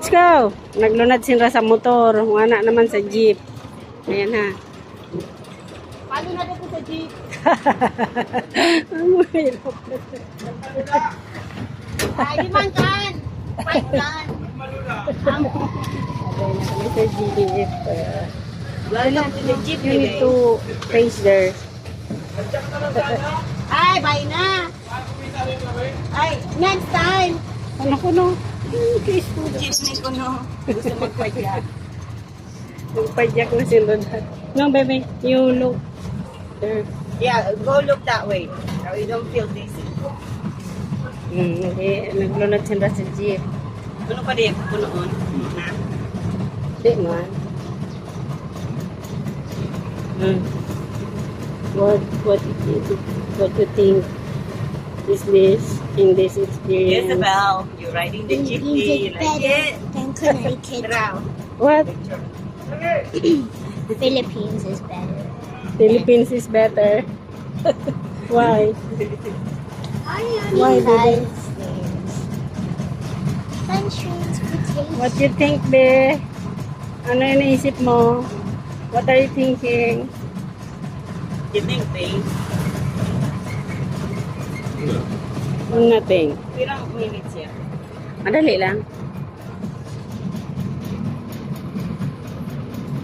Let's go! Naglunad sila sa motor. Wala naman sa jeep. Ayan ha. Paano na dito sa jeep? Ang mahirap. Ay, limang kan! 5 kan! Ayan na kami sa jeep. Welcome to the jeep, You need to face there. Ay, bye na! Ay, next time! Ano ko no? Face mo. Jeepney ko no. Gusto magpadya. Magpadyak na sila. No, baby. You look there. Yeah, go look that way. So you don't feel dizzy. Okay. Naglunad sila sa jeep. Puno pa din, punoon. Na. Di man. What you think is this in this experience? Isabel, you're riding the jeepney. You like it? Than Connecticut. Draw. What? Philippines is better. Philippines is better. Why? Why, baby? Fun transportation. What you think, be? Ano yung naisip mo? What are you thinking? You think things? Nothing. Ilang minutes yan? Madali lang.